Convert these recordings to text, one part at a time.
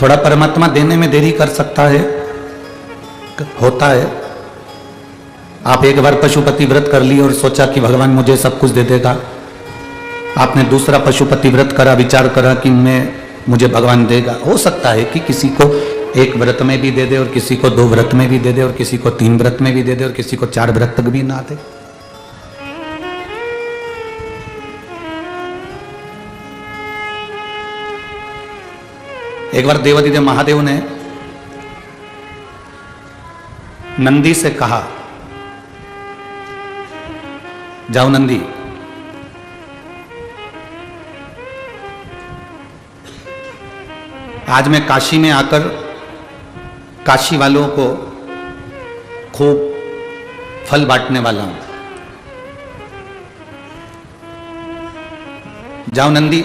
थोड़ा परमात्मा देने में देरी कर सकता है, होता है। आप एक बार पशुपति व्रत कर लिए और सोचा कि भगवान मुझे सब कुछ दे देगा। आपने दूसरा पशुपति व्रत करा, विचार करा कि मुझे भगवान देगा। हो सकता है कि किसी को एक व्रत में भी दे दे और किसी को 2 व्रत में भी दे दे और किसी को 3 व्रत में भी दे दे और किसी को 4 व्रत तक भी ना दे। एक बार देवादिदेव महादेव ने नंदी से कहा, जाओ नंदी, आज मैं काशी में आकर काशी वालों को खूब फल बांटने वाला हूं। जाओ नंदी,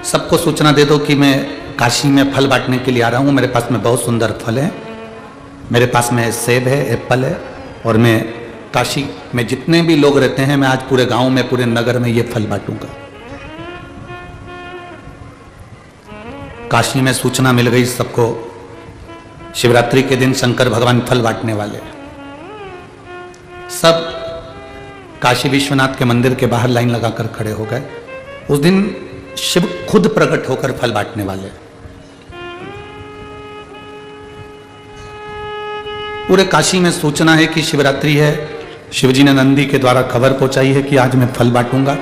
सबको सूचना दे दो कि मैं काशी में फल बांटने के लिए आ रहा हूं। मेरे पास में बहुत सुंदर फल है, मेरे पास में सेब है, एप्पल है, और मैं काशी में जितने भी लोग रहते हैं, मैं आज पूरे गांव में, पूरे नगर में ये फल बांटूंगा। काशी में सूचना मिल गई सबको, शिवरात्रि के दिन शंकर भगवान फल बांटने वाले। सब काशी विश्वनाथ के मंदिर के बाहर लाइन लगाकर खड़े हो गए। उस दिन शिव खुद प्रकट होकर फल बांटने वाले। पूरे काशी में सूचना है कि शिवरात्रि है। शिवजी ने नंदी के द्वारा खबर पहुंचाई है कि आज मैं फल बांटूंगा।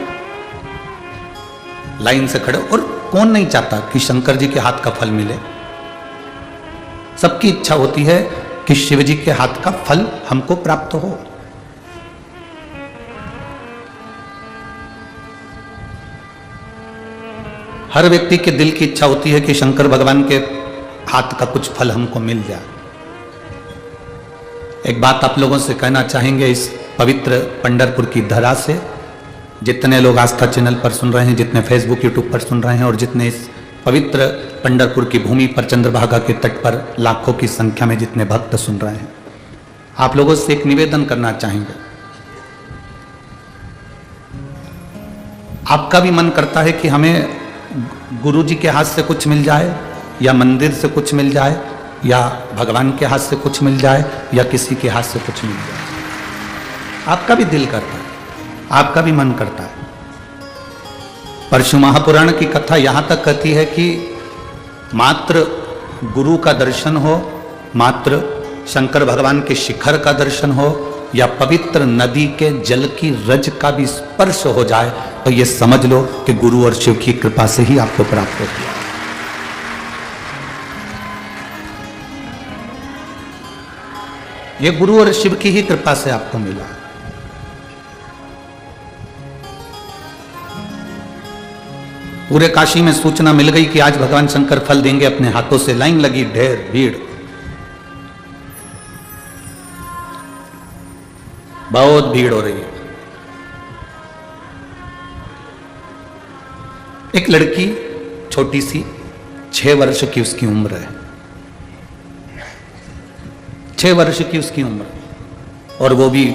लाइन से खड़े, और कौन नहीं चाहता कि शंकर जी के हाथ का फल मिले। सबकी इच्छा होती है कि शिव जी के हाथ का फल हमको प्राप्त हो। हर व्यक्ति के दिल की इच्छा होती है कि शंकर भगवान के हाथ का कुछ फल हमको मिल जाए। एक बात आप लोगों से कहना चाहेंगे, इस पवित्र पंढरपुर की धरा से, जितने लोग आस्था चैनल पर सुन रहे हैं, जितने फेसबुक यूट्यूब पर सुन रहे हैं, और जितने इस पवित्र पंढरपुर की भूमि पर चंद्रभागा के तट पर लाखों की संख्या में जितने भक्त सुन रहे हैं, आप लोगों से एक निवेदन करना चाहेंगे। आपका भी मन करता है कि हमें गुरु जी के हाथ से कुछ मिल जाए, या मंदिर से कुछ मिल जाए, या भगवान के हाथ से कुछ मिल जाए, या किसी के हाथ से कुछ मिल जाए। आपका भी दिल करता है, आपका भी मन करता है। परशु महापुराण की कथा यहां तक कहती है कि मात्र गुरु का दर्शन हो, मात्र शंकर भगवान के शिखर का दर्शन हो, या पवित्र नदी के जल की रज का भी स्पर्श हो जाए, तो ये समझ लो कि गुरु और शिव की कृपा से ही आपको प्राप्त होती है। ये गुरु और शिव की ही कृपा से आपको मिला। पूरे काशी में सूचना मिल गई कि आज भगवान शंकर फल देंगे अपने हाथों से। लाइन लगी, ढेर भीड़, बहुत भीड़ हो रही है। एक लड़की छोटी सी, 6 वर्ष की उसकी उम्र है, 6 वर्ष की उसकी उम्र, और वो भी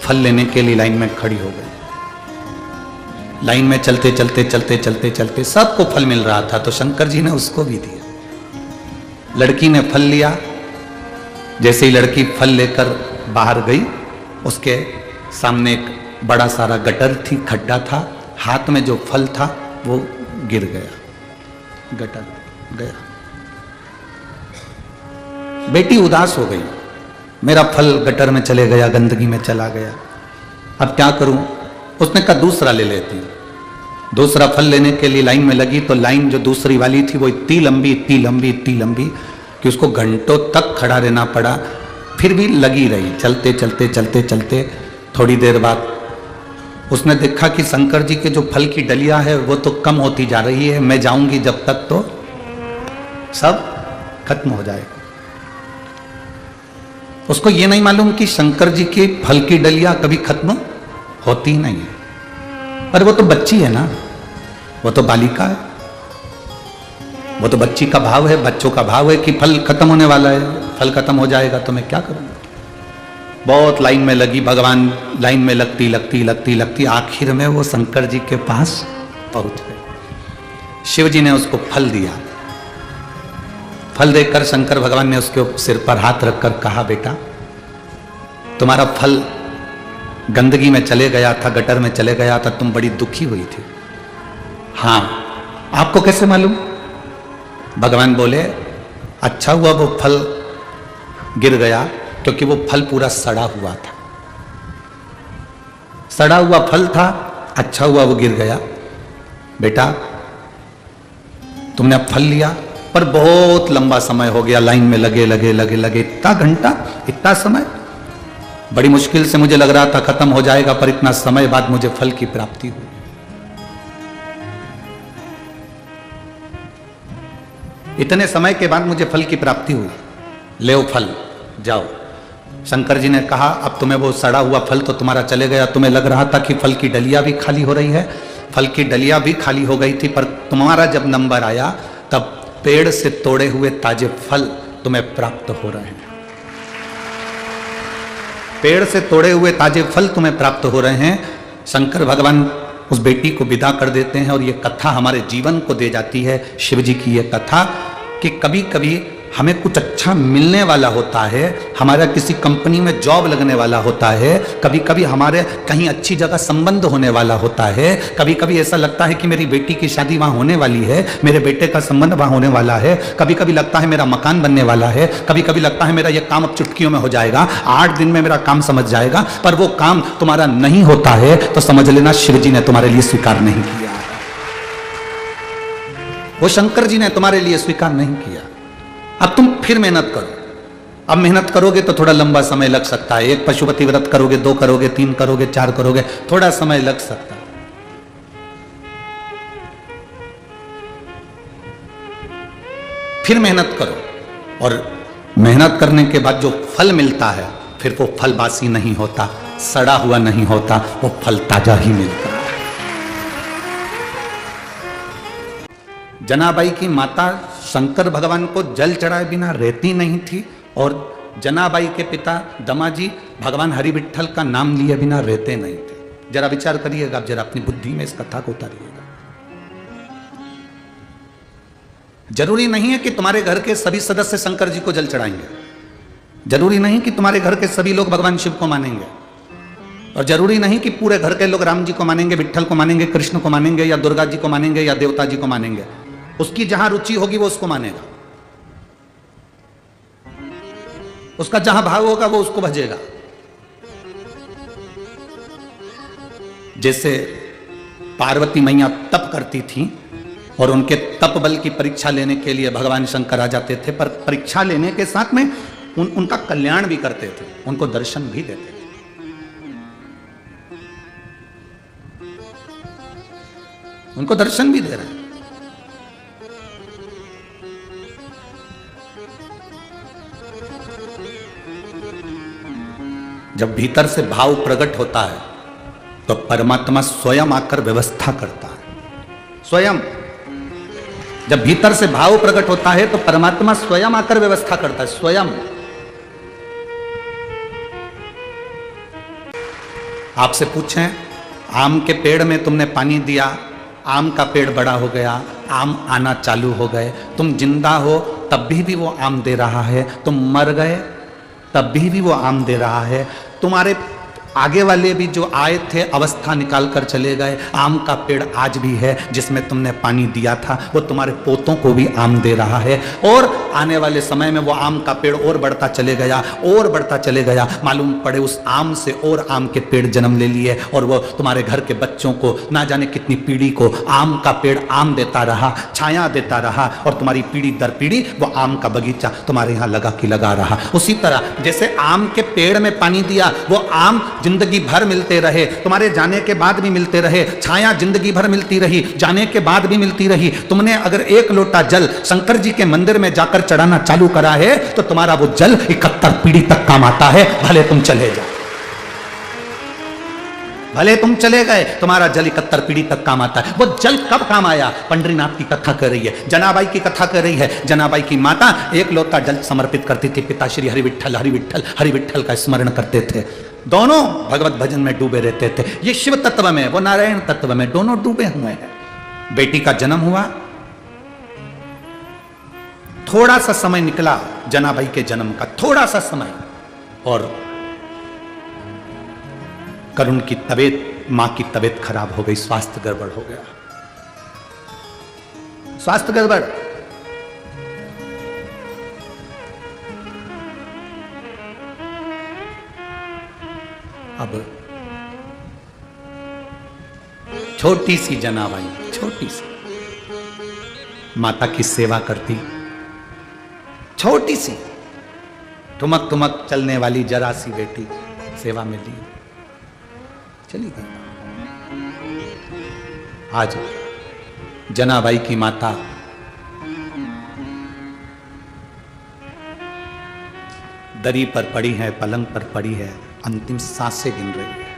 फल लेने के लिए लाइन में खड़ी हो गई। लाइन में चलते चलते चलते चलते चलते सबको फल मिल रहा था, तो शंकर जी ने उसको भी दिया। लड़की ने फल लिया। जैसे ही लड़की फल लेकर बाहर गई, उसके सामने एक बड़ा सारा गटर थी, खड्डा था। हाथ में जो फल था वो गिर गया, गटर गया। बेटी उदास हो गई, मेरा फल गटर में चले गया, गंदगी में चला गया, अब क्या करूं। उसने कहा दूसरा ले लेती हूं। दूसरा फल लेने के लिए लाइन में लगी, तो लाइन जो दूसरी वाली थी वो इतनी लंबी इतनी लंबी इतनी लंबी कि उसको घंटों तक खड़ा रहना पड़ा। फिर भी लगी रही, चलते चलते चलते चलते। थोड़ी देर बाद उसने देखा कि शंकर जी के जो फल की डलिया है वो तो कम होती जा रही है, मैं जाऊंगी जब तक तो सब खत्म हो जाएगा। उसको ये नहीं मालूम कि शंकर जी के फल की डलिया कभी खत्म होती नहीं है। पर वो तो बच्ची है ना, वो तो बालिका है, वो तो बच्ची का भाव है, बच्चों का भाव है कि फल खत्म होने वाला है, फल खत्म हो जाएगा तो मैं क्या करूंगा। बहुत लाइन में लगी, भगवान लाइन में लगती लगती लगती लगती आखिर में वो शंकर जी के पास पहुंच गए। शिव जी ने उसको फल दिया। फल देखकर शंकर भगवान ने उसके सिर पर हाथ रखकर कहा, बेटा तुम्हारा फल गंदगी में चले गया था, गटर में चले गया था, तुम बड़ी दुखी हुई थी। हाँ, आपको कैसे मालूम? भगवान बोले, अच्छा हुआ वो फल गिर गया, क्योंकि वो फल पूरा सड़ा हुआ था। सड़ा हुआ फल था, अच्छा हुआ वो गिर गया। बेटा तुमने अब फल लिया, पर बहुत लंबा समय हो गया, लाइन में लगे लगे लगे लगे, इतना घंटा, इतना समय, बड़ी मुश्किल से मुझे लग रहा था खत्म हो जाएगा, पर इतना समय बाद मुझे फल की प्राप्ति हुई। इतने समय के बाद मुझे फल की प्राप्ति हुई, ले फल जाओ। शंकर जी ने कहा, अब तुम्हें वो सड़ा हुआ फल तो तुम्हारा चले गया, तुम्हें लग रहा था कि फल की डलिया भी खाली हो रही है, फल की डलिया भी खाली हो गई थी, पर तुम्हारा जब नंबर आया तब पेड़ से तोड़े हुए ताजे फल तुम्हें प्राप्त हो रहे हैं। पेड़ से तोड़े हुए ताजे फल तुम्हें प्राप्त हो रहे हैं। शंकर भगवान उस बेटी को विदा कर देते हैं और ये कथा हमारे जीवन को दे जाती है, शिव जी की ये कथा, कि कभी कभी हमें कुछ अच्छा मिलने वाला होता है, हमारा किसी कंपनी में जॉब लगने वाला होता है, कभी कभी हमारे कहीं अच्छी जगह संबंध होने वाला होता है, कभी कभी ऐसा लगता है कि मेरी बेटी की शादी वहाँ होने वाली है, मेरे बेटे का संबंध वहाँ होने वाला है, कभी कभी लगता है मेरा मकान बनने वाला है, कभी कभी लगता है मेरा ये काम अब चुटकियों में हो जाएगा, 8 दिन में मेरा काम समझ जाएगा, पर वो काम तुम्हारा नहीं होता है तो समझ लेना शिव जी ने तुम्हारे लिए स्वीकार नहीं किया, वो शंकर जी ने तुम्हारे लिए स्वीकार नहीं किया। अब तुम फिर मेहनत करो। अब मेहनत करोगे तो थोड़ा लंबा समय लग सकता है, एक पशुपति व्रत करोगे, 2 करोगे, 3 करोगे, 4 करोगे, थोड़ा समय लग सकता है। फिर मेहनत करो, और मेहनत करने के बाद जो फल मिलता है, फिर वो फल बासी नहीं होता, सड़ा हुआ नहीं होता, वो फल ताजा ही मिलता है। जनाबाई की माता शंकर भगवान को जल चढ़ाए बिना रहती नहीं थी, और जनाबाई के पिता दमाजी भगवान हरि विट्ठल का नाम लिए बिना रहते नहीं थे। जरा विचार करिएगा, आप जरा अपनी बुद्धि में इस कथा को उतारिएगा। जरूरी नहीं है कि तुम्हारे घर के सभी सदस्य शंकर जी को जल चढ़ाएंगे, जरूरी नहीं कि तुम्हारे घर के सभी लोग भगवान शिव को मानेंगे, और जरूरी नहीं कि पूरे घर के लोग राम जी को मानेंगे, विट्ठल को मानेंगे, कृष्ण को मानेंगे, या दुर्गा जी को मानेंगे, या देवता जी को मानेंगे। उसकी जहां रुचि होगी वो उसको मानेगा, उसका जहां भाव होगा वो उसको भजेगा। जैसे पार्वती मैया तप करती थी, और उनके तप बल की परीक्षा लेने के लिए भगवान शंकर आ जाते थे, पर परीक्षा लेने के साथ में उनका कल्याण भी करते थे, उनको दर्शन भी देते थे। उनको दर्शन भी दे रहे हैं। जब भीतर से भाव प्रकट होता है तो परमात्मा स्वयं आकर व्यवस्था करता है। स्वयं जब भीतर से भाव प्रकट होता है तो परमात्मा स्वयं आकर व्यवस्था करता है, स्वयं। आपसे पूछें, आम के पेड़ में तुमने पानी दिया, आम का पेड़ बड़ा हो गया, आम आना चालू हो गए, तुम जिंदा हो तब भी वो आम दे रहा है, तुम मर गए तब भी वो आम दे रहा है, तुम्हारे आगे वाले भी जो आए थे अवस्था निकाल कर चले गए, आम का पेड़ आज भी है जिसमें तुमने पानी दिया था, वो तुम्हारे पोतों को भी आम दे रहा है, और आने वाले समय में वो आम का पेड़ और बढ़ता चले गया, और बढ़ता चले गया, मालूम पड़े उस आम से और आम के पेड़ जन्म ले लिए, और वो तुम्हारे घर के बच्चों को ना जाने कितनी पीढ़ी को आम का पेड़ आम देता रहा, छाया देता रहा, और तुम्हारी पीढ़ी दर पीढ़ी वो आम का बगीचा तुम्हारे यहाँ लगा कि लगा रहा। उसी तरह जैसे आम के पेड़ में पानी दिया, वो आम जिंदगी भर मिलते रहे, तुम्हारे जाने के बाद भी मिलते रहे, छाया जिंदगी भर मिलती रही, जाने के बाद भी मिलती रही। तुमने अगर 1 लोटा जल शंकर जी के मंदिर में जाकर चढ़ाना चालू करा है तो तुम्हारा वो जल 71 पीढ़ी तक काम आता है, भले तुम चले जाओ, भले तुम चले गए, तुम्हारा जल 71 पीढ़ी तक काम आता है। वो जल कब काम आया? पंडरीनाथ की कथा कर रही है, जनाबाई की कथा कर रही है। जनाबाई की माता 1 लोटा जल समर्पित करती थी, पिता श्री हरि विट्ठल हरि विट्ठल हरि विट्ठल का स्मरण करते थे, दोनों भगवत भजन में डूबे रहते थे। ये शिव तत्व में, वो नारायण तत्व में, दोनों डूबे हुए हैं। बेटी का जन्म हुआ, थोड़ा सा समय निकला जनाबाई के जन्म का, थोड़ा सा समय, और करुण की तबीयत, मां की तबीयत खराब हो गई, स्वास्थ्य गड़बड़ हो गया, स्वास्थ्य गड़बड़। अब छोटी सी जनाबाई, छोटी सी, माता की सेवा करती, छोटी सी ठुमक ठुमक चलने वाली जरा सी बेटी सेवा में ली, चली गई। आज जनाबाई की माता दरी पर पड़ी है, पलंग पर पड़ी है, अंतिम सांसें गिन रही है,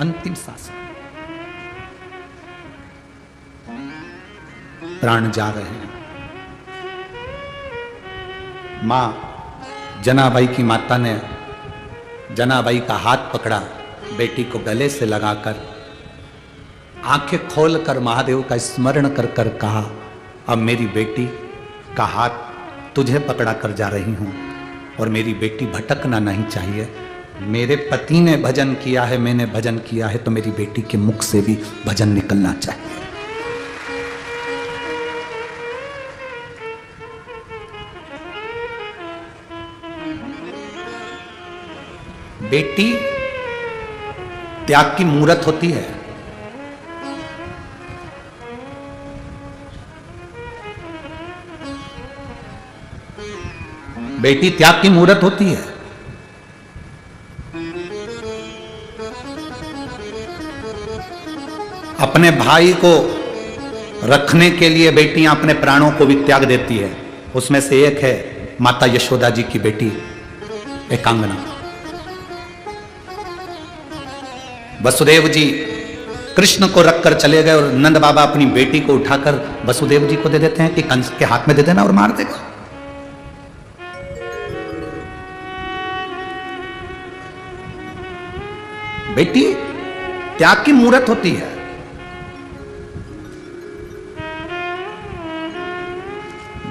अंतिम सांसें, प्राण जा रहे हैं। मां जनाबाई की माता ने जनाबाई का हाथ पकड़ा, बेटी को गले से लगाकर आंखें खोलकर महादेव का स्मरण कर कर कहा, अब मेरी बेटी का हाथ तुझे पकड़ा कर जा रही हूं और मेरी बेटी भटकना नहीं चाहिए। मेरे पति ने भजन किया है, मैंने भजन किया है, तो मेरी बेटी के मुख से भी भजन निकलना चाहिए। बेटी त्याग की मूरत होती है। बेटी त्याग की मूरत होती है। अपने भाई को रखने के लिए बेटियां अपने प्राणों को भी त्याग देती है। उसमें से एक है माता यशोदा जी की बेटी एकांगना। वसुदेव जी कृष्ण को रखकर चले गए और नंद बाबा अपनी बेटी को उठाकर वसुदेव जी को दे देते हैं कि कंस के हाथ में दे देना और मार देगा। बेटी त्याग की मूरत होती है।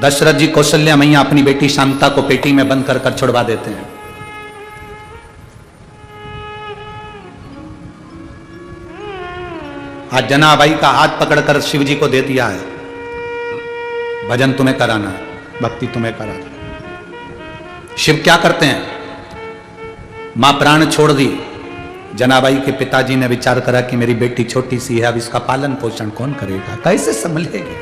दशरथ जी कौशल्या मैया अपनी बेटी शांता को पेटी में बंद कर छुड़वा देते हैं। आज जनाबाई का हाथ पकड़कर शिव जी को दे दिया है, भजन तुम्हें कराना है, भक्ति तुम्हें कराना। शिव क्या करते हैं? मां प्राण छोड़ दी, जनाबाई के पिताजी ने विचार करा कि मेरी बेटी छोटी सी है, अब इसका पालन पोषण कौन करेगा, कैसे संभलेगी।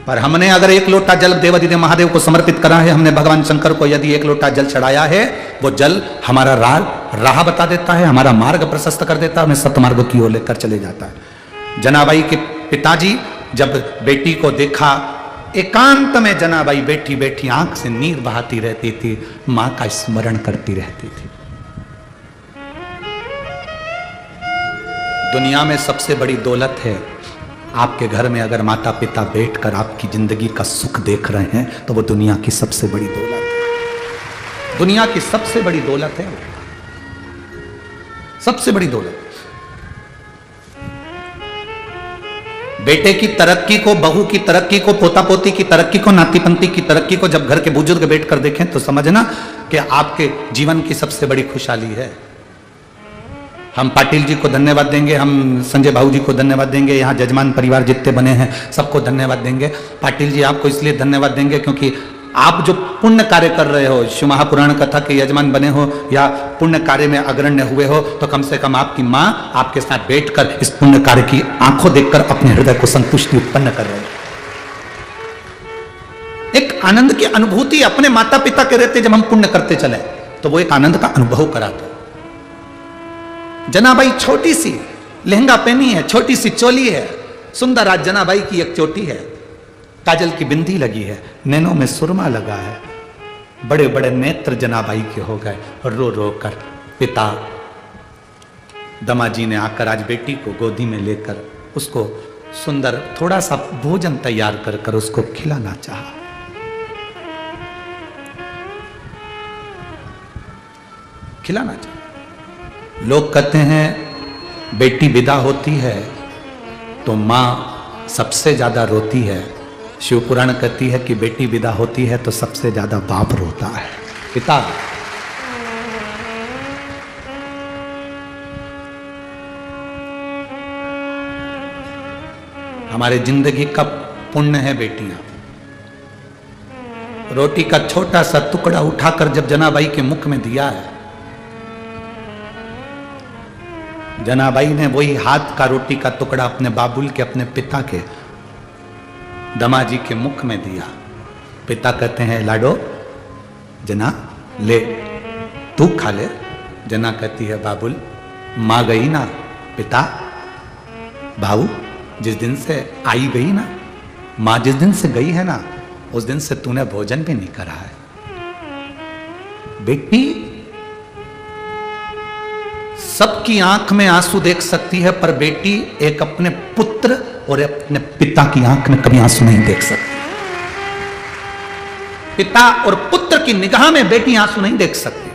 पर हमने अगर एक लोटा जल देवादिदेव महादेव को समर्पित करा है, हमने भगवान शंकर को यदि एक लोटा जल चढ़ाया है, वो जल हमारा राह बता देता है, हमारा मार्ग प्रशस्त कर देता है, हमें सतमार्ग की ओर लेकर चले जाता है। जनाबाई के पिताजी जब बेटी को देखा, एकांत में जनाबाई बैठी बैठी आंख से नीर बहाती रहती थी, मां का स्मरण करती रहती थी। दुनिया में सबसे बड़ी दौलत है, आपके घर में अगर माता पिता बैठकर आपकी जिंदगी का सुख देख रहे हैं तो वो दुनिया की सबसे बड़ी दौलत है। दुनिया की सबसे बड़ी दौलत है, सबसे बड़ी दौलत। बेटे की तरक्की को, बहू की तरक्की को, पोता पोती की तरक्की को, नाती पंती की तरक्की को जब घर के बुजुर्ग बैठकर देखें तो समझना कि आपके जीवन की सबसे बड़ी खुशहाली है। हम पाटिल जी को धन्यवाद देंगे, हम संजय भाऊ जी को धन्यवाद देंगे, यहाँ जजमान परिवार जितने बने हैं सबको धन्यवाद देंगे। पाटिल जी आपको इसलिए धन्यवाद देंगे क्योंकि आप जो पुण्य कार्य कर रहे हो, शिव महापुराण कथा के यजमान बने हो या पुण्य कार्य में अग्रण्य हुए हो, तो कम से कम आपकी माँ आपके साथ बैठकर इस पुण्य कार्य की आंखों देखकर अपने हृदय को संतुष्टि उत्पन्न कर रहे हो। एक आनंद की अनुभूति अपने माता पिता के रहते जब हम पुण्य करते चले तो वो एक आनंद का अनुभव कराते। जनाबाई छोटी सी लहंगा पहनी है, छोटी सी चोली है, सुंदर। आज जनाबाई की एक चोटी है, काजल की बिंदी लगी है, नैनों में सुरमा लगा है, बड़े बड़े नेत्र जनाबाई के हो गए। रो रो कर पिता दमाजी ने आकर आज बेटी को गोदी में लेकर उसको सुंदर थोड़ा सा भोजन तैयार कर कर उसको खिलाना चाहा। खिलाना चाहा। लोग कहते हैं बेटी विदा होती है तो मां सबसे ज्यादा रोती है, शिव पुराण कहती है कि बेटी विदा होती है तो सबसे ज्यादा बाप रोता है, पिता। हमारे जिंदगी का पुण्य है बेटियां। रोटी का छोटा सा टुकड़ा उठाकर जब जनाबाई के मुख में दिया है, जनाबाई ने वही हाथ का रोटी का टुकड़ा अपने बाबुल के, अपने पिता के, दमाजी के मुख में दिया। पिता कहते हैं लाडो जना ले, तू खा ले। जना कहती है बाबुल मां गई ना, पिता भाऊ जिस दिन से आई गई ना, मां जिस दिन से गई है ना, उस दिन से तूने भोजन भी नहीं करा है। बेटी सबकी आंख में आंसू देख सकती है, पर बेटी एक अपने पुत्र और अपने पिता की आंख में कभी आंसू नहीं देख सकती। पिता और पुत्र की निगाह में बेटी आंसू नहीं देख सकती।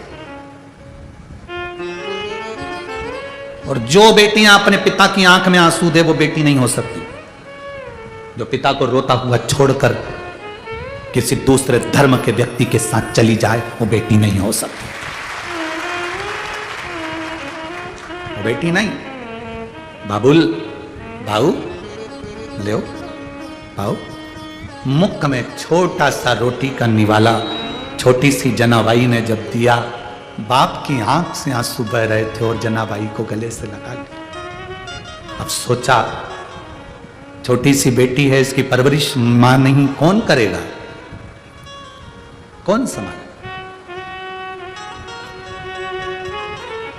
और जो बेटियां अपने पिता की आंख में आंसू दे वो बेटी नहीं हो सकती। जो पिता को रोता हुआ छोड़कर किसी दूसरे धर्म के व्यक्ति के साथ चली जाए वो बेटी नहीं हो सकती। वो बेटी नहीं। बाबुल भाऊ ले भाऊ, मुख में छोटा सा रोटी का निवाला छोटी सी जनाबाई ने जब दिया, बाप की आंख से आंसू बह रहे थे और जनाबाई को गले से लगा लिया। अब सोचा छोटी सी बेटी है, इसकी परवरिश मां नहीं कौन करेगा, कौन संभाले।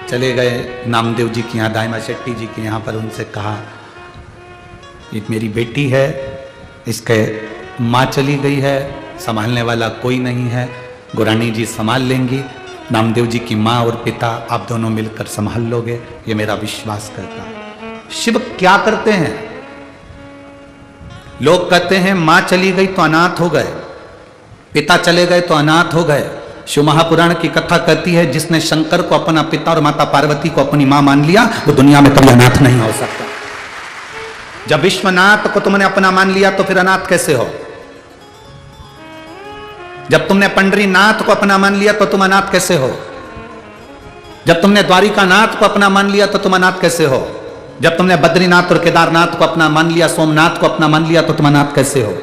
चले गए नामदेव जी के यहाँ, दाइमा शेट्टी जी के यहाँ पर, उनसे कहा ये मेरी बेटी है, इसके माँ चली गई है, संभालने वाला कोई नहीं है, गुरानी जी संभाल लेंगी, नामदेव जी की माँ और पिता आप दोनों मिलकर संभाल लोगे, ये मेरा विश्वास करता है। शिव क्या करते हैं? लोग कहते हैं माँ चली गई तो अनाथ हो गए, पिता चले गए तो अनाथ हो गए। शिव महापुराण की कथा कहती है जिसने शंकर को अपना पिता और माता पार्वती को अपनी मां मान लिया वो दुनिया में कभी अनाथ नहीं हो सकता। जब विश्वनाथ को तुमने अपना मान लिया तो फिर अनाथ कैसे हो? जब तुमने पंडरीनाथ को अपना मान लिया तो तुम अनाथ कैसे हो? जब तुमने द्वारिकानाथ को अपना मान लिया तो तुम अनाथ कैसे हो? जब तुमने बद्रीनाथ और केदारनाथ को अपना मान लिया, सोमनाथ को अपना मान लिया तो तुम अनाथ कैसे हो?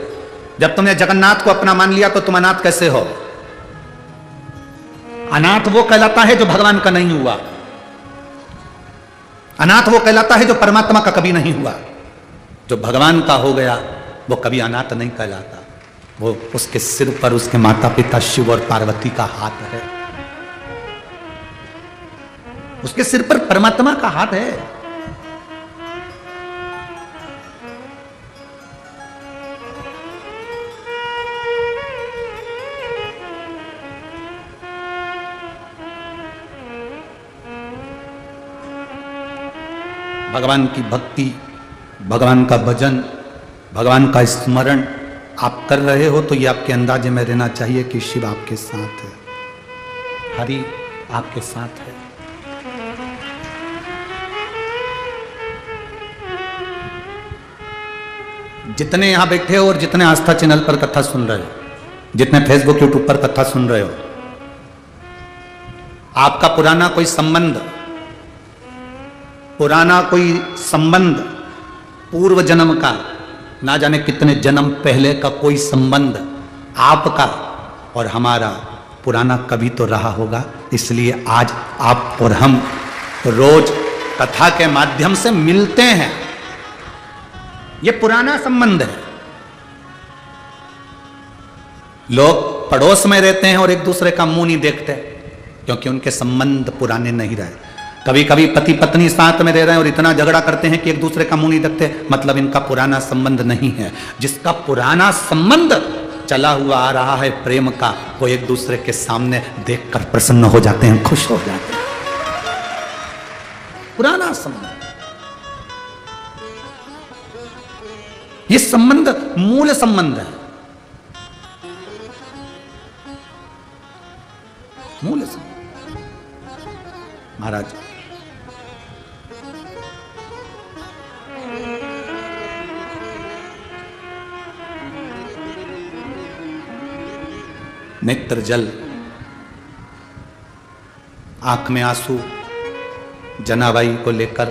जब तुमने जगन्नाथ को अपना मान लिया तो तुम अनाथ कैसे हो? अनाथ वो कहलाता है जो भगवान का नहीं हुआ। अनाथ वो कहलाता है जो परमात्मा का कभी नहीं हुआ। जो भगवान का हो गया वो कभी अनाथ नहीं कहलाता। वो उसके सिर पर उसके माता पिता शिव और पार्वती का हाथ है, उसके सिर पर परमात्मा का हाथ है। भगवान की भक्ति, भगवान का भजन, भगवान का स्मरण आप कर रहे हो तो ये आपके अंदाजे में रहना चाहिए कि शिव आपके साथ है, हरि आपके साथ है। जितने यहां बैठे हो और जितने आस्था चैनल पर कथा सुन रहे हो, जितने फेसबुक यूट्यूब पर कथा सुन रहे हो, आपका पुराना कोई संबंध पूर्व जन्म का, ना जाने कितने जन्म पहले का कोई संबंध आपका और हमारा पुराना कभी तो रहा होगा। इसलिए आज आप और हम रोज कथा के माध्यम से मिलते हैं। ये पुराना संबंध है। लोग पड़ोस में रहते हैं और एक दूसरे का मुंह नहीं देखते क्योंकि उनके संबंध पुराने नहीं रहे। कभी कभी पति पत्नी साथ में रह रहे हैं और इतना झगड़ा करते हैं कि एक दूसरे का मुंह नहीं देखते, मतलब इनका पुराना संबंध नहीं है। जिसका पुराना संबंध चला हुआ आ रहा है प्रेम का, वो एक दूसरे के सामने देखकर प्रसन्न हो जाते हैं, खुश हो जाते हैं। पुराना संबंध, ये संबंध मूल संबंध है, मूल संबंध। महाराज नेत्र जल, आंख में आंसू, जनाबाई को लेकर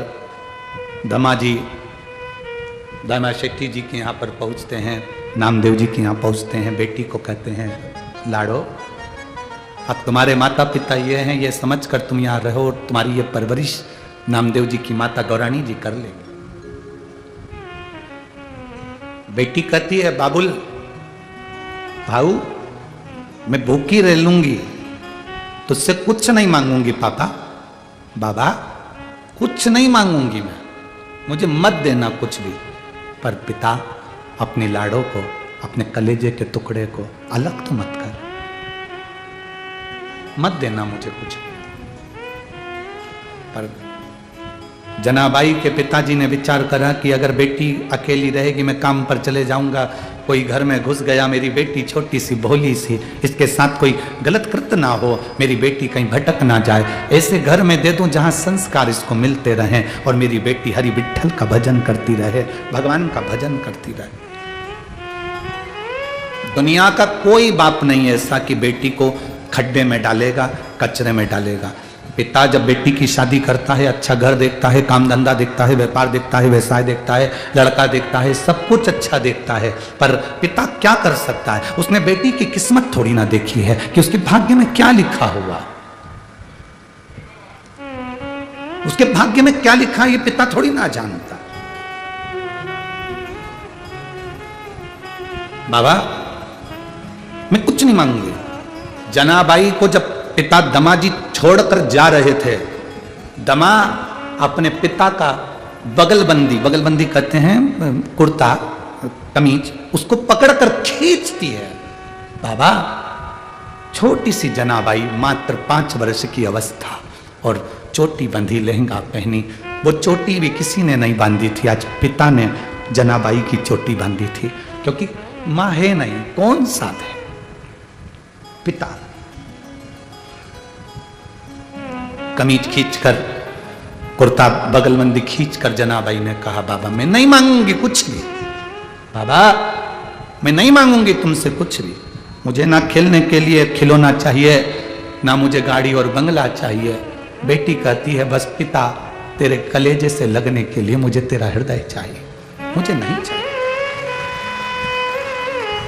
दमाजी दामा शेट्टी जी के यहाँ पर पहुँचते हैं, नामदेव जी के यहाँ पहुँचते हैं। बेटी को कहते हैं, लाडो अब तुम्हारे माता पिता ये हैं, ये समझकर तुम यहाँ रहो और तुम्हारी ये परवरिश नामदेव जी की माता गौराणी जी कर लेंगे। बेटी कहती है, बाबुल भाऊ मैं भूखी रह लूंगी, तुझसे कुछ नहीं मांगूंगी पापा, बाबा कुछ नहीं मांगूंगी मैं, मुझे मत देना कुछ भी, पर पिता अपने लाडो को, अपने कलेजे के टुकड़े को अलग तो मत कर, मत देना मुझे कुछ भी। पर जनाबाई के पिताजी ने विचार करा कि अगर बेटी अकेली रहेगी, मैं काम पर चले जाऊंगा, कोई घर में घुस गया, मेरी बेटी छोटी सी भोली सी, इसके साथ कोई गलत कृत्य ना हो, मेरी बेटी कहीं भटक ना जाए, ऐसे घर में दे दूं जहां संस्कार इसको मिलते रहें और मेरी बेटी हरि विठ्ठल का भजन करती रहे, भगवान का भजन करती रहे। दुनिया का कोई बाप नहीं ऐसा कि बेटी को खड्डे में डालेगा, कचरे में डालेगा। पिता जब बेटी की शादी करता है, अच्छा घर देखता है, काम धंधा देखता है, व्यापार देखता है, व्यवसाय देखता है, लड़का देखता है, सब कुछ अच्छा देखता है, पर पिता क्या कर सकता है? उसने बेटी की किस्मत थोड़ी ना देखी है कि उसके भाग्य में क्या लिखा हुआ, उसके भाग्य में क्या लिखा है ये पिता थोड़ी ना जानता। बाबा मैं कुछ नहीं मांगूंगी। जनाबाई को जब पिता दमाजी छोड़कर जा रहे थे, दमा अपने पिता का बगलबंदी, बगलबंदी कहते हैं कुर्ता कमीज, उसको पकड़कर खींचती है। बाबा छोटी सी जनाबाई, मात्र 5 वर्ष की अवस्था, और चोटी बंधी, लहंगा पहनी, वो चोटी भी किसी ने नहीं बांधी थी, आज पिता ने जनाबाई की चोटी बांधी थी, क्योंकि मां है नहीं, कौन साथ है, पिता। कमीज खींचकर, कुर्ता बगलबंदी खींचकर जनाबाई ने कहा, बाबा मैं नहीं मांगूंगी कुछ भी, बाबा मैं नहीं मांगूंगी तुमसे कुछ भी, मुझे ना खेलने के लिए खिलौना चाहिए, ना मुझे गाड़ी और बंगला चाहिए। बेटी कहती है, बस पिता तेरे कलेजे से लगने के लिए मुझे तेरा हृदय चाहिए, मुझे नहीं चाहिए,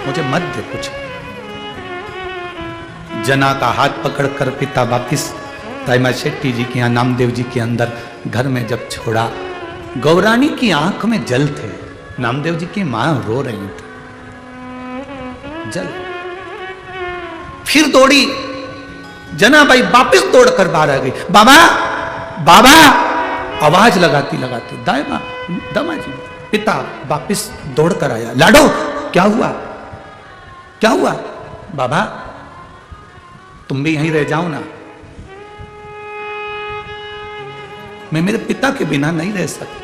मुझे मत दे कुछ। जना का हाथ पकड़कर पिता वापिस दामा शेट्टी जी के यहाँ, नामदेव जी के अंदर घर में जब छोड़ा, गौराणी की आंख में जल थे, नामदेव जी की मां रो रही थी, जल। फिर दौड़ी जनाबाई, वापिस दौड़कर बाहर आ गई, बाबा बाबा आवाज लगाती लगाती, दामा दमाजी पिता वापिस दौड़कर आया, लाडो क्या हुआ, क्या हुआ? बाबा तुम भी यहीं रह जाओ ना, मैं मेरे पिता के बिना नहीं रह सकती।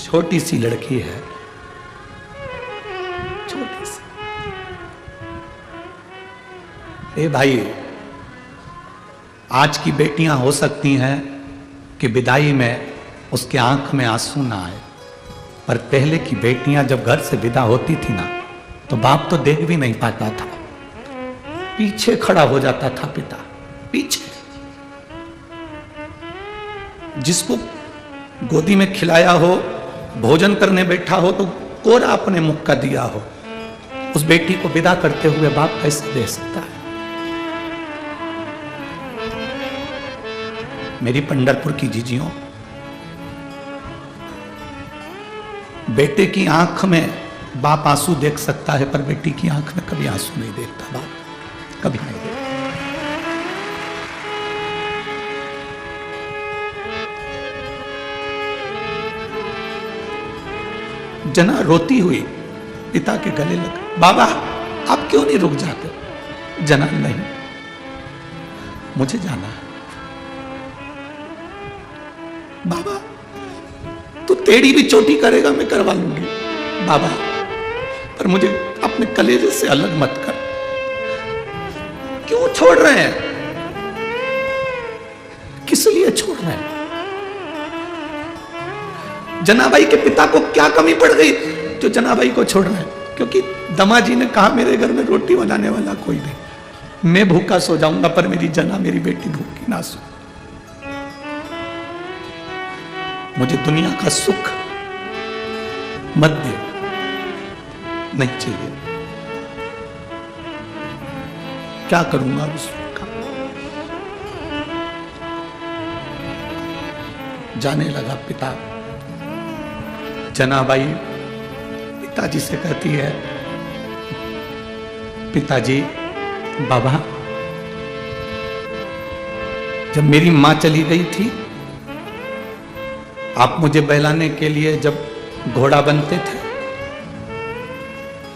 छोटी सी लड़की है, छोटी सी। ए भाई, आज की बेटियां हो सकती हैं कि विदाई में उसके आंख में आंसू ना आए, पर पहले की बेटियां जब घर से विदा होती थी ना, तो बाप तो देख भी नहीं पाता था, पीछे खड़ा हो जाता था पिता, पीछे। जिसको गोदी में खिलाया हो, भोजन करने बैठा हो, तो कोरा अपने मुख का दिया हो, उस बेटी को विदा करते हुए बाप कैसे दे सकता है? मेरी पंढरपुर की जीजियों, बेटे की आंख में बाप आंसू देख सकता है, पर बेटी की आंख में कभी आंसू नहीं देखता बाप, कभी नहीं देखता। जना रोती हुई पिता के गले लग, बाबा आप क्यों नहीं रुक जाते? जना, नहीं मुझे जाना है। बाबा तू तेरी भी चोटी करेगा, मैं करवा लूंगी बाबा, पर मुझे अपने कलेजे से अलग मत कर। क्यों छोड़ रहे हैं? किस लिए छोड़ रहे हैं? जनाबाई के पिता को क्या कमी पड़ गई जो जनाबाई को छोड़ रहे हैं? क्योंकि दमाजी ने कहा मेरे घर में रोटी बनाने वाला कोई नहीं, मैं भूखा सो जाऊंगा पर मेरी जना, मेरी बेटी भूखी ना सो। मुझे दुनिया का सुख मत दे, नहीं चाहिए। क्या करूंगा उस सुख का? जाने लगा पिता। जनाबाई पिताजी से कहती है, पिताजी, बाबा, जब मेरी मां चली गई थी, आप मुझे बहलाने के लिए जब घोड़ा बनते थे,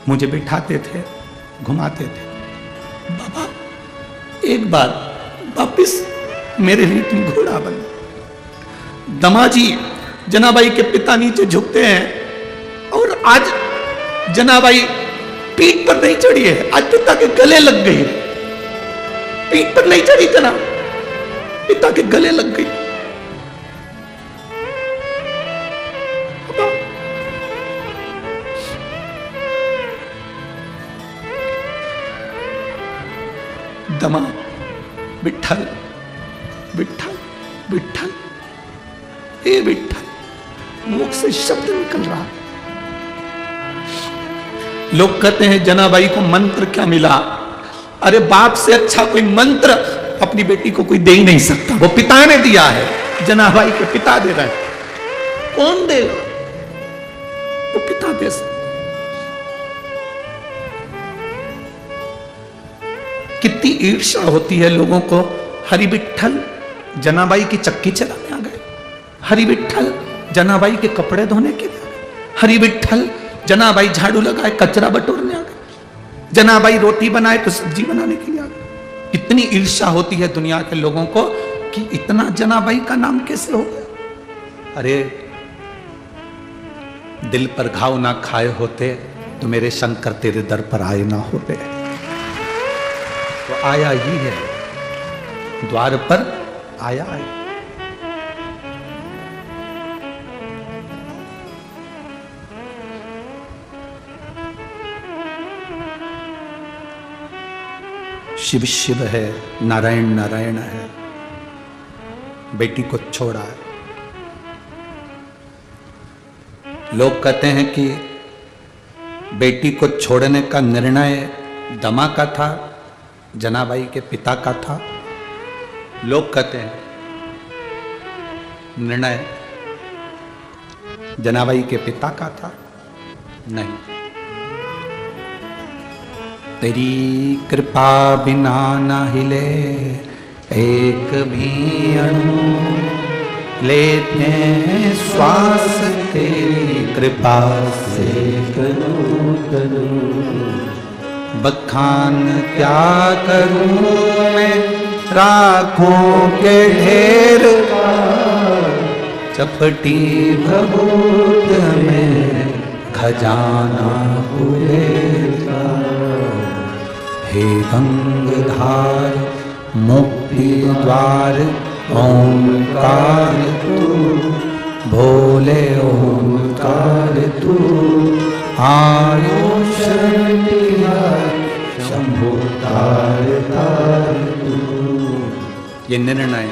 मुझे बिठाते थे, घुमाते थे। बाबा, एक बार वापिस मेरे लिए तुम घोड़ा बन। दमाजी जनाबाई के पिता नीचे झुकते हैं और आज जनाबाई पीठ पर नहीं चढ़ी है, आज पिता के गले लग गई। पीठ पर नहीं चढ़ी जना, पिता के गले लग गई। दमा, विठ्ठल विठ्ठल विठ्ठल, हे विठ्ठल, मुख से शब्द निकल रहा। लोग कहते हैं जनाबाई को मंत्र क्या मिला? अरे बाप से अच्छा कोई मंत्र अपनी बेटी को कोई दे ही नहीं सकता, वो पिता ने दिया है। जनाबाई के पिता दे रहे हैं, कौन देगा? वो पिता दे सकता। कितनी ईर्ष्या होती है लोगों को। हरि विठ्ठल जनाबाई की चक्की चलाने आ गए, हरि विठ्ठल जनाबाई के कपड़े धोने के लिए, हरि विठ्ठल जनाबाई झाड़ू लगाए कचरा बटोरने आ गए, जनाबाई रोटी बनाए तो सब्जी बनाने के लिए आ गए। इतनी ईर्ष्या होती है दुनिया के लोगों को कि इतना जनाबाई का नाम कैसे हो गया। अरे दिल पर घाव ना खाए होते तो मेरे शंकर तेरे दर पर आए ना होते। तो आया ही है, द्वार पर आया है। शिव शिव है, नारायण नारायण है। बेटी को छोड़ा है। लोग कहते हैं कि बेटी को छोड़ने का निर्णय दमा का था, जनाबाई के पिता का था। लोग कहते हैं निर्णय जनाबाई के पिता का था। नहीं, तेरी कृपा बिना न हिले एक भी अणु, लेते हैं श्वास तेरी कृपा से करूं करूं। बखान क्या करूं मैं राखों के ढेर, चपटी भभूत में खजाना कुबेरा। हे गंगधार मुक्ति द्वार ओंकार तू, भोले ओंकार तू, आयो शरण शंभो तार तार तू। ये निर्णय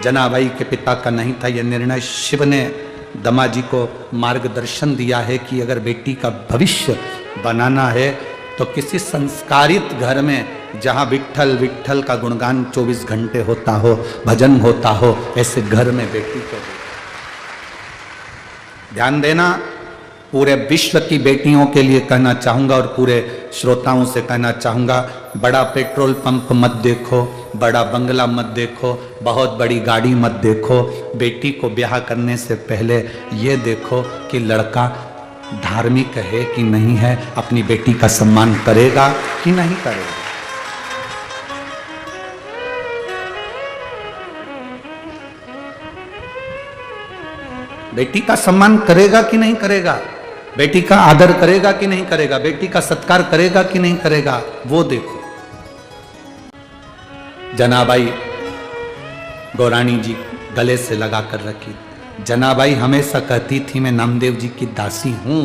जनाबाई के पिता का नहीं था। यह निर्णय शिव ने दमाजी को मार्गदर्शन दिया है कि अगर बेटी का भविष्य बनाना है तो किसी संस्कारित घर में, जहां विठ्ठल विठ्ठल का गुणगान 24 घंटे होता हो, भजन होता हो, ऐसे घर में बेटी को ध्यान देना। पूरे विश्व की बेटियों के लिए कहना चाहूंगा और पूरे श्रोताओं से कहना चाहूंगा, बड़ा पेट्रोल पंप मत देखो, बड़ा बंगला मत देखो, बहुत बड़ी गाड़ी मत देखो। बेटी को ब्याह करने से पहले ये देखो कि लड़का धार्मिक है कि नहीं है, अपनी बेटी का सम्मान करेगा कि नहीं करेगा। बेटी का सम्मान करेगा कि नहीं करेगा, बेटी का आदर करेगा कि नहीं करेगा, बेटी का सत्कार करेगा कि नहीं करेगा, वो देखो। जनाबाई गौराणी जी गले से लगा कर रखी। जनाबाई हमेशा कहती थी मैं नामदेव जी की दासी हूं,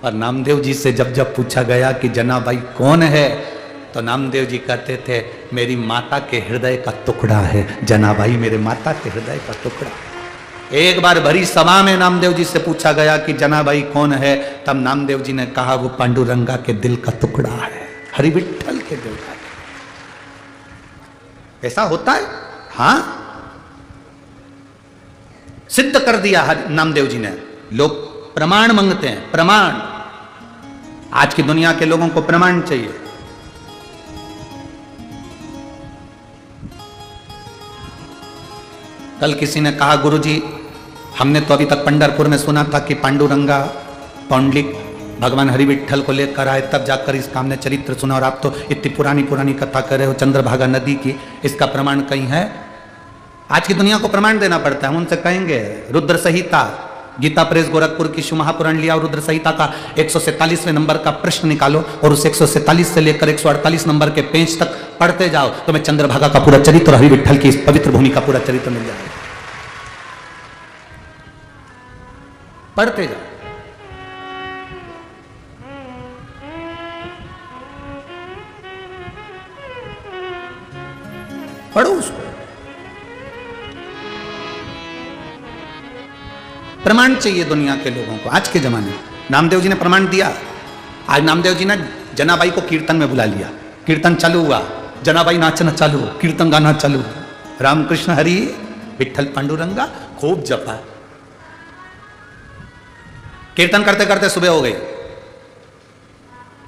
और नामदेव जी से जब जब पूछा गया कि जनाबाई कौन है, तो नामदेव जी कहते थे मेरी माता के हृदय का टुकड़ा है, जनाबाई मेरे माता के हृदय का टुकड़ा। एक बार भरी सभा में नामदेव जी से पूछा गया कि जनाबाई कौन है, तब नामदेव जी ने कहा वो पांडुरंगा के दिल का टुकड़ा है, हरि विठ्ठल के दिल का। ऐसा होता है, हाँ, सिद्ध कर दिया नामदेव जी ने। लोग प्रमाण मांगते हैं, प्रमाण। आज की दुनिया के लोगों को प्रमाण चाहिए। कल किसी ने कहा गुरुजी हमने तो अभी तक पंढरपुर में सुना था कि पांडुरंगा पौंडलिक भगवान हरि विठ्ठल को लेकर आए, तब जाकर इसका हमने चरित्र सुना, और आप तो इतनी पुरानी पुरानी कथा कर रहे हो चंद्रभागा नदी की, इसका प्रमाण कहीं है? आज की दुनिया को प्रमाण देना पड़ता है। हम उनसे कहेंगे रुद्र संहिता, गीता प्रेस गोरखपुर की शिव महापुराण लिया और रुद्र संहिता का 147वें नंबर का प्रश्न निकालो और उस 147 से लेकर 148 नंबर के पेज तक पढ़ते जाओ, तो मैं चंद्रभागा का पूरा चरित्र और हरि विठ्ठल की इस पवित्र भूमि का पूरा चरित्र मिल जाएगा। पढ़ते जाओ। पढ़ो उसको। प्रमाण चाहिए दुनिया के लोगों को। आज के जमाने में नामदेव जी ने प्रमाण दिया। आज नामदेव जी ने जनाबाई को कीर्तन में बुला लिया, कीर्तन चालू हुआ, जनाबाई नाचना चालू, कीर्तन गाना चालू, रामकृष्ण हरि विठ्ठल पांडुरंगा खूब जपा। कीर्तन करते करते सुबह हो गई,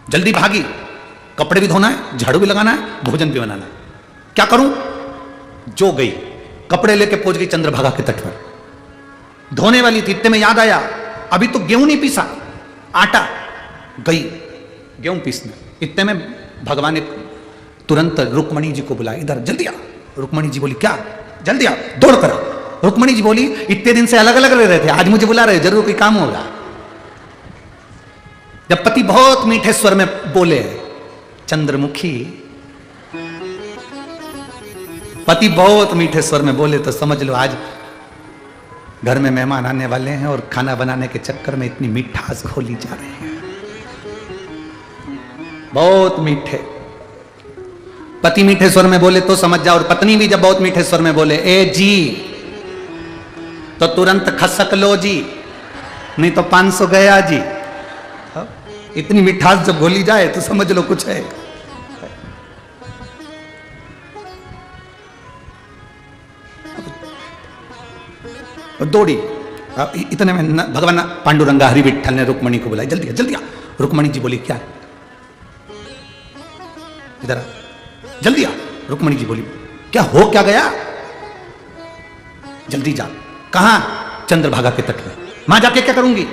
जल्दी भागी, कपड़े भी धोना है, झाड़ू भी लगाना है, भोजन भी बनाना है, क्या करूं? जो गई, कपड़े लेके पहुंच गई चंद्रभागा के तट पर, धोने वाली थी, इतने में याद आया अभी तो गेहूं नहीं पीसा, आटा, गई गेहूं पीसने। इतने में भगवान ने तुरंत रुक्मणी जी को बुलाया, इधर जल्दी आ। रुक्मणी जी बोली क्या? जल्दी आ, दौड़ कर। रुक्मणी जी बोली इतने दिन से अलग अलग रह रहे थे, आज मुझे बुला रहे, जरूर कोई काम होगा। जब पति बहुत मीठे स्वर में बोले, चंद्रमुखी, पति बहुत मीठे स्वर में बोले, तो समझ लो आज घर में मेहमान आने वाले हैं और खाना बनाने के चक्कर में इतनी मिठास खोली जा रही है, बहुत मीठे। पति मीठे स्वर में बोले तो समझ जाओ, और पत्नी भी जब बहुत मीठे स्वर में बोले ए जी, तो तुरंत खसक लो जी, नहीं तो 500 गया जी। इतनी मिठास जब बोली जाए तो समझ लो कुछ है। दौड़ी, इतने में भगवान पांडुरंगा हरि विठ्ठल ने रुक्मणी को बुलाई, जल्दी आ, जल्दी आ। रुक्मणी जी बोली क्या? इधर आ, जल्दी आ। रुक्मणी जी बोली क्या हो क्या गया? जल्दी जा। कहां? चंद्रभागा के तट में। मां जाके क्या करूंगी?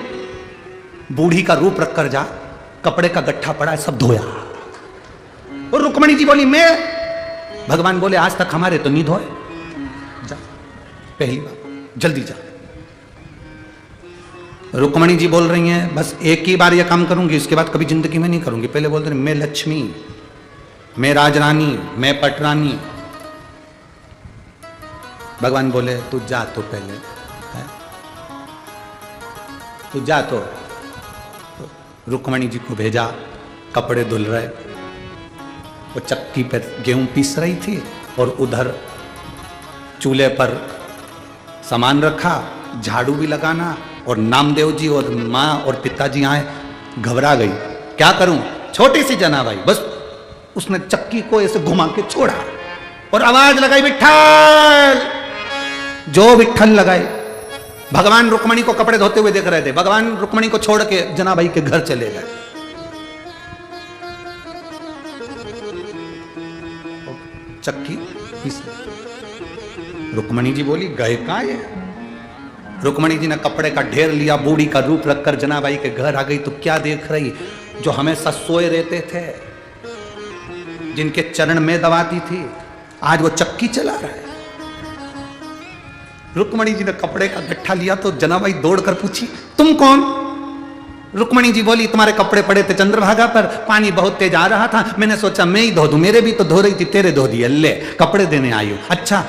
बूढ़ी का रूप रख कर जा, कपड़े का गट्ठा पड़ा है सब धोया। और रुक्मणी जी बोली मैं? भगवान बोले आज तक हमारे तो नहीं धोए, जा पहली बार, जल्दी जा। रुक्मणी जी बोल रही हैं बस एक ही बार यह काम करूंगी, इसके बाद कभी जिंदगी में नहीं करूंगी। पहले बोलते मैं लक्ष्मी, मैं राजरानी, मैं पटरानी। भगवान बोले तू जा तो पहले, तू जा। तो रुक्मणी जी को भेजा, कपड़े धुल रहे, वो चक्की पर गेहूं पीस रही थी और उधर चूल्हे पर सामान रखा, झाड़ू भी लगाना। और नामदेव जी और माँ और पिताजी आए, घबरा गई, क्या करूं? छोटी सी जनाबाई, बस उसने चक्की को ऐसे घुमा के छोड़ा और आवाज लगाई विठ्ठल। जो विठ्ठल लगाई। भगवान रुक्मणी को कपड़े धोते हुए देख रहे थे, भगवान रुक्मणी को छोड़ के जनाबाई के घर चले गए। चक्की पीस, रुक्मणी जी बोली गए कहां ये? रुक्मणी जी ने कपड़े का ढेर लिया, बूढ़ी का रूप रखकर जनाबाई के घर आ गई। तो क्या देख रही? जो हमेशा सोए रहते थे, जिनके चरण में दबाती थी, आज वो चक्की चला रहा है। रुक्मणी जी ने कपड़े का गट्ठा लिया तो जनाबाई दौड़कर पूछी तुम कौन? रुक्मणी जी बोली तुम्हारे कपड़े पड़े थे चंद्रभागा पर, पानी बहुत तेज आ रहा था, मैंने सोचा मैं ही धो दूं, मेरे भी तो धो रही थी, तेरे धो दिए, ले कपड़े देने आई हो। अच्छा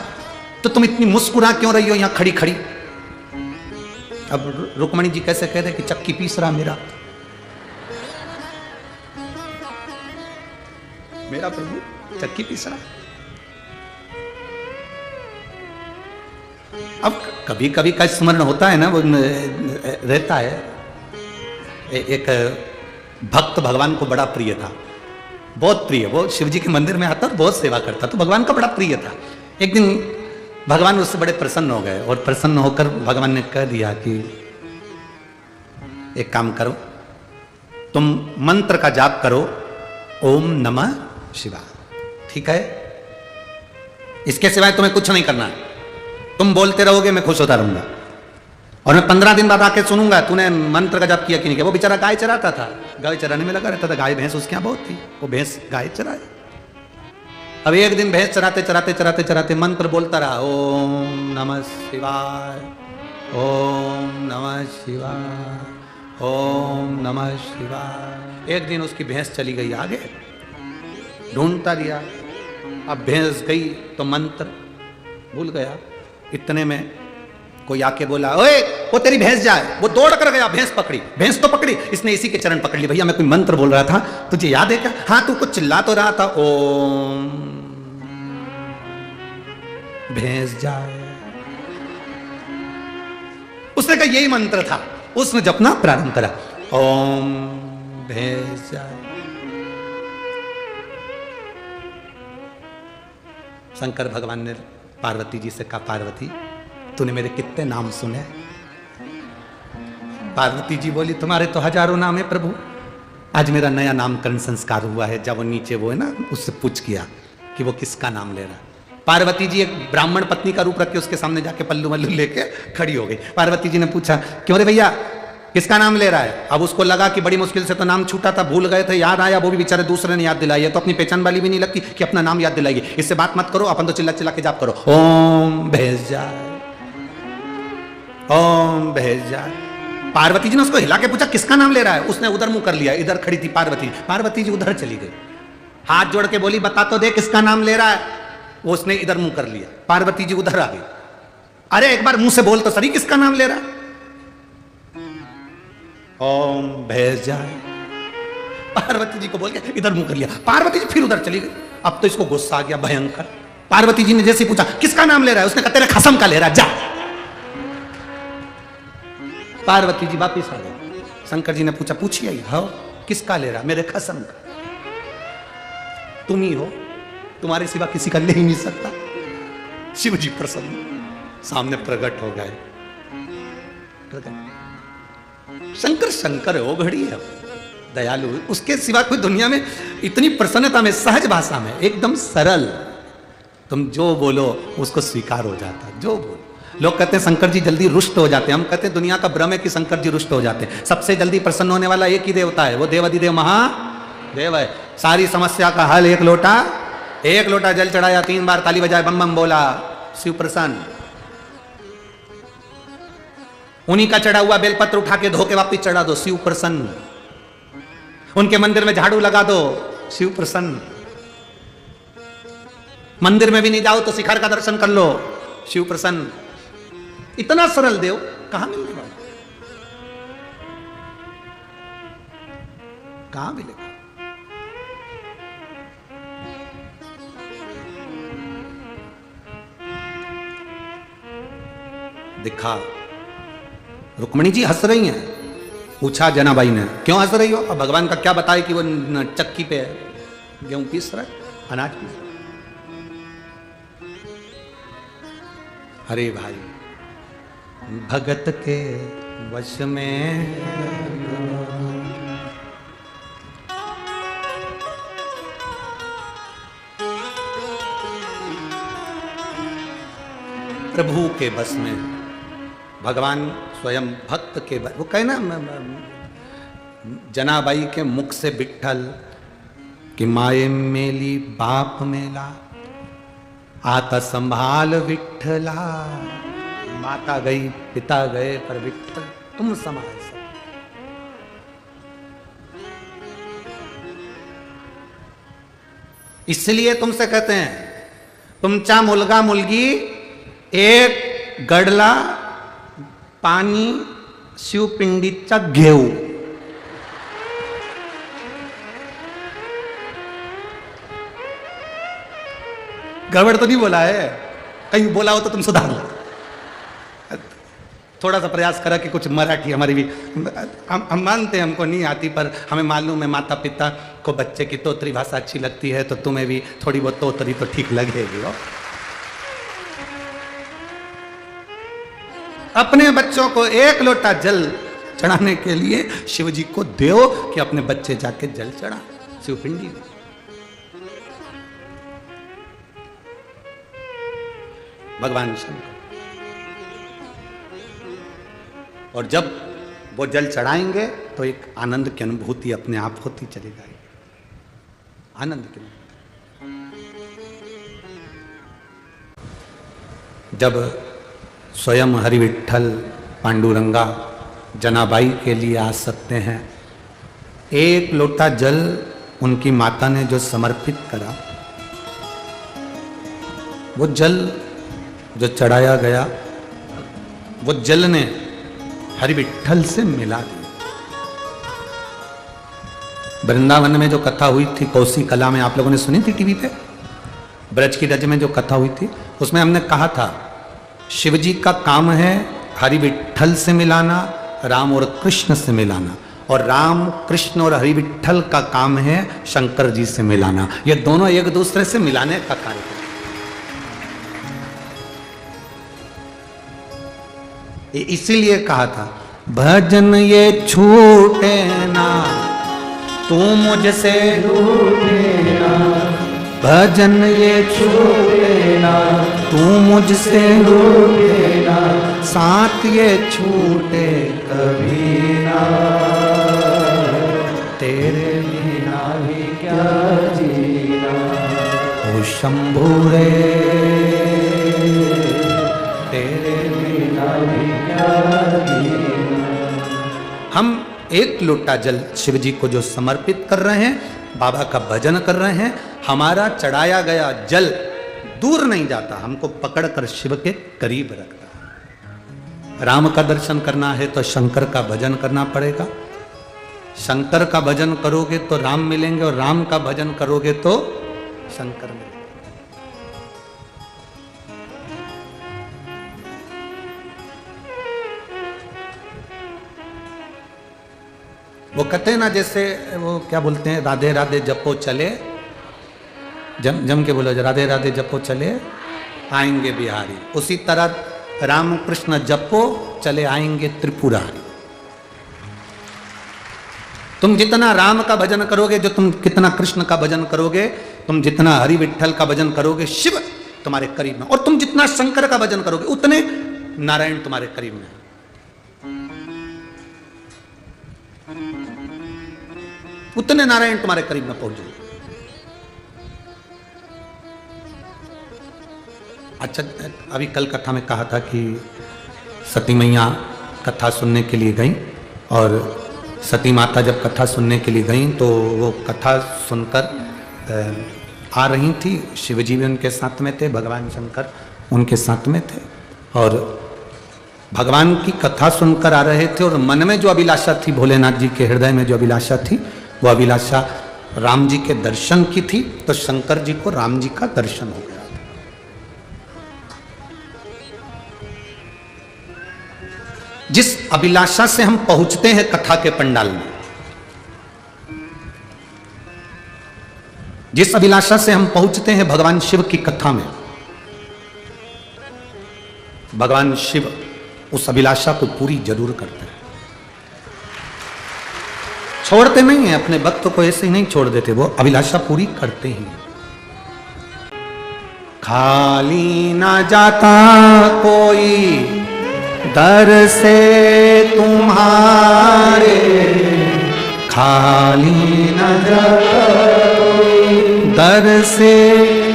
तो तुम इतनी मुस्कुरा क्यों रही हो यहां खड़ी खड़ी? अब रुक्मणी जी कैसे कह रहे कि चक्की पीस रहा मेरा, मेरा प्रभु चक्की पीस रहा है। अब कभी कभी का स्मरण होता है ना, वो रहता है। एक भक्त भगवान को बड़ा प्रिय था, बहुत प्रिय। वो शिव जी के मंदिर में आता और बहुत सेवा करता, तो भगवान का बड़ा प्रिय था। एक दिन भगवान उससे बड़े प्रसन्न हो गए और प्रसन्न होकर भगवान ने कह दिया कि एक काम करो, तुम मंत्र का जाप करो, ओम नमः शिवाय। ठीक है, इसके सिवाय तुम्हें कुछ नहीं करना है। तुम बोलते रहोगे, मैं खुश होता रहूंगा, और मैं 15 दिन बाद आके सुनूंगा तूने मंत्र का जाप किया कि नहीं किया। वो बेचारा गाय चराता था, गाय चराने में लगा रहता था। गाय भैंस उसके यहाँ बहुत थी, वो भैंस गाय चराए। अब एक दिन भैंस चराते चराते चराते चराते मंत्र बोलता रहा, ओम नमः शिवाय, ओम नमः शिवाय, ओम नमः शिवाय। एक दिन उसकी भैंस चली गई आगे, ढूंढता रिया। अब भैंस गई तो मंत्र भूल गया। इतने में कोई आके बोला, ओए वो तेरी भैंस जाए। वो दौड़ कर गया, भैंस पकड़ी, भैंस तो पकड़ी, इसने इसी के चरण पकड़ ली। भैया मैं कोई मंत्र बोल रहा था, तुझे याद है क्या? हाँ, तू कुछ चिल्ला तो रहा था, ओम भैंस जाए। उसने कहा यही मंत्र था। उसने जपना प्रारंभ करा, ओम भैंस जाए। शंकर भगवान ने पार्वती जी से कहा, पार्वती तूने मेरे कितने नाम सुने? पार्वती जी बोली, तुम्हारे तो हजारों नाम है प्रभु, आज मेरा नया नामकरण संस्कार हुआ है। जब वो नीचे वो है ना, उससे पूछ किया कि वो किसका नाम ले रहा है। पार्वती जी एक ब्राह्मण पत्नी का रूप रख के उसके सामने जाके पल्लू वल्लू लेके खड़ी हो गई। पार्वती जी ने पूछा, क्यों रे भैया किसका नाम ले रहा है? अब उसको लगा कि बड़ी मुश्किल से तो नाम छूटा था, भूल गए थे, याद आया, वो भी बेचारे दूसरे ने याद दिलाई है, तो अपनी पहचान वाली भी नहीं लगती कि अपना नाम याद दिलाएगी। इससे बात मत करो, अपन तो चिल्ला चिल्ला के जाप करो, ओम भैंस जाए, ओम भैंस जाए। पार्वती जी ने उसको हिला के पूछा किसका नाम ले रहा है? उसने उधर मुंह कर लिया, इधर खड़ी थी पार्वती। पार्वती जी उधर चली गई, हाथ जोड़ के बोली, बता तो दे किसका नाम ले रहा है? वो उसने इधर मुंह कर लिया, पार्वती जी उधर आ गई। अरे एक बार मुंह से बोल तो सही, किसका नाम ले रहा है? ओम भैंस जाए। पार्वती जी को बोल के इधर मुंह कर लिया, पार्वती जी फिर उधर चली गई। अब तो इसको गुस्सा आ गया भयंकर। पार्वती जी ने जैसे पूछा किसका नाम ले रहा है, उसने कहा तेरे खसम का ले रहा है, जा। पार्वती जी वापिस आ गई। शंकर जी ने पूछा, पूछिए हाँ किसका ले रहा? मेरे खसम का। तुम ही हो, तुम्हारे सिवा किसी का ले ही नहीं सकता। शिव जी प्रसन्न सामने प्रकट हो गए। शंकर शंकर हो घड़ी है, दयालु, उसके सिवा कोई दुनिया में इतनी प्रसन्नता में, सहज भाषा में, एकदम सरल, तुम जो बोलो उसको स्वीकार हो जाता। जो बोलो, लोग कहते हैं शंकर जी जल्दी रुष्ट हो जाते हैं, हम कहते हैं दुनिया का भ्रम है कि शंकर जी रुष्ट हो जाते हैं। सबसे जल्दी प्रसन्न होने वाला एक ही देवता है, वो देवाधिदेव महादेव है। सारी समस्या का हल एक लोटा जल चढ़ाया, 3 बार ताली बजाए, बम बम बोला, शिव प्रसन्न। उन्हीं का चढ़ा हुआ बेलपत्र उठा के धो के वापिस चढ़ा दो, शिव प्रसन्न। उनके मंदिर में झाड़ू लगा दो, शिव प्रसन्न। मंदिर में भी नहीं जाओ तो शिखर का दर्शन कर लो, शिव प्रसन्न। इतना सरल देव कहां मिलने वाला, कहां मिलेगा? दिखा, रुक्मणी जी हंस रही हैं। पूछा जनाबाई ने, क्यों हंस रही हो? अब भगवान का क्या बताए कि वो चक्की पे गेहूं पीस रहा है, अनाज पीस। अरे भाई, भगत के वश में प्रभु के बस में, भगवान स्वयं भक्त के बस। वो कहे ना जनाबाई के मुख से विठ्ठल कि माए मेली बाप मेला, आता संभाल विठ्ठला। माता गई पिता गए पर विठ्ठल तुम संभाल सको। इसलिए तुमसे कहते हैं, तुमचा मुलगा मुलगी एक गडला पाणी शिवपिंडीचा घेऊ। गड़बड़ तो नहीं बोला है, कहीं बोला हो तो तुम सुधार लो। थोड़ा सा प्रयास करा कि कुछ मराठी हमारी भी, हम मानते हैं हमको नहीं आती, पर हमें मालूम है माता पिता को बच्चे की तोतरी भाषा अच्छी लगती है, तो तुम्हें भी थोड़ी बहुत तोतरी तो ठीक लगेगी। हो अपने बच्चों को एक लोटा जल चढ़ाने के लिए शिव जी को दो कि अपने बच्चे जाके जल चढ़ा शिवपिंडी में। भगवान शंकर, और जब वो जल चढ़ाएंगे तो एक आनंद की अनुभूति अपने आप होती चली जाएगी, आनंद की। जब स्वयं हरि विठ्ठल पांडुरंगा जनाबाई के लिए आ सकते हैं, एक लोटा जल उनकी माता ने जो समर्पित करा, वो जल जो चढ़ाया गया, वो जल ने हरि विठ्ठल से मिला दिया। वृंदावन में जो कथा हुई थी कौसी कला में, आप लोगों ने सुनी थी टीवी पे, ब्रज की रज में जो कथा हुई थी, उसमें हमने कहा था शिव जी का काम है हरि विठ्ठल से मिलाना, राम और कृष्ण से मिलाना, और राम कृष्ण और हरि विठ्ठल का काम है शंकर जी से मिलाना। ये दोनों एक दूसरे से मिलाने का कार्य है। इसीलिए कहा था भजन ये छूटे ना तू मुझसे रूठे ना, भजन ये छूटे ना तू मुझसे रूठे ना, साथ ये छूटे कभी ना, तेरे बिना भी क्या जीना, ओ शंभू रे तेरे बिना भी क्या जीना। हम एक लोटा जल शिव जी को जो समर्पित कर रहे हैं, बाबा का भजन कर रहे हैं, हमारा चढ़ाया गया जल दूर नहीं जाता, हमको पकड़कर शिव के करीब रखता है। राम का दर्शन करना है तो शंकर का भजन करना पड़ेगा, शंकर का भजन करोगे तो राम मिलेंगे, और राम का भजन करोगे तो शंकर मिलेंगे। वो कहते हैं ना, जैसे वो क्या बोलते हैं, राधे राधे जपो चले, जम के बोलो राधे राधे जपो चले आएंगे बिहारी, उसी तरह राम कृष्ण जपो चले आएंगे त्रिपुरारी। तुम जितना राम का भजन करोगे, जो तुम कितना कृष्ण का भजन करोगे, तुम जितना हरि विठ्ठल का भजन करोगे, शिव तुम्हारे करीब में, और तुम जितना शंकर का भजन करोगे उतने नारायण तुम्हारे करीब में। उतने नारायण तुम्हारे करीब में पहुंच जाएंगे। अच्छा, अभी कल कथा में कहा था कि सती मैया कथा सुनने के लिए गई, और सती माता जब कथा सुनने के लिए गई तो वो कथा सुनकर आ रही थी, शिवजी भी उनके साथ में थे, भगवान शंकर उनके साथ में थे, और भगवान की कथा सुनकर आ रहे थे, और मन में जो अभिलाषा थी, भोलेनाथ जी के हृदय में जो अभिलाषा थी, वो अभिलाषा राम जी के दर्शन की थी, तो शंकर जी को राम जी का दर्शन हो गया। जिस अभिलाषा से हम पहुंचते हैं कथा के पंडाल में, जिस अभिलाषा से हम पहुंचते हैं भगवान शिव की कथा में, भगवान शिव उस अभिलाषा को पूरी जरूर करते हैं, छोड़ते नहीं है, अपने भक्त को ऐसे ही नहीं छोड़ देते, वो अभिलाषा पूरी करते ही। खाली ना जाता कोई दर से तुम्हारे, खाली न जाता कोई दर से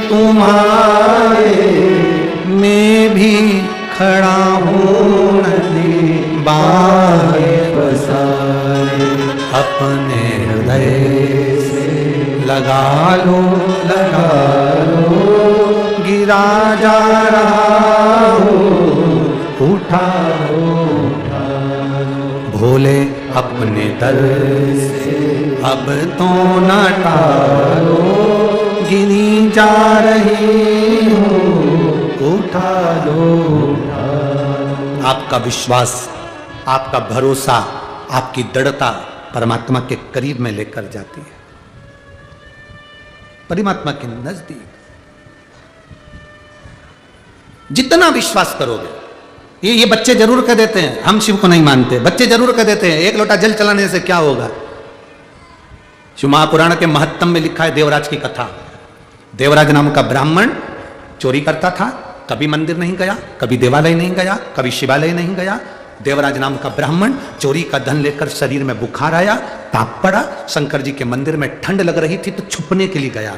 तुम्हारे, मैं भी खड़ा हूँ नदी बाहे पसारे, अपने हृदय से लगा लो गिरा जा रहा हो, उठा लो भोले अपने दर से अब तो न टालो, गिरी जा रही उठा लो, आपका विश्वास, आपका भरोसा, आपकी दृढ़ता परमात्मा के करीब में लेकर जाती है, परमात्मा के नजदीक। जितना विश्वास करोगे, ये बच्चे जरूर कह देते हैं हम शिव को नहीं मानते, बच्चे जरूर कह देते हैं एक लोटा जल चलाने से क्या होगा। शिव महापुराण के महत्तम में लिखा है देवराज की कथा। देवराज नाम का ब्राह्मण चोरी करता था, कभी मंदिर नहीं गया, कभी देवालय नहीं गया, कभी शिवालय नहीं गया। देवराज नाम का ब्राह्मण चोरी का धन लेकर शरीर में बुखार आया, ताप पड़ा, शंकर जी के मंदिर में ठंड लग रही थी तो छुपने के लिए गया।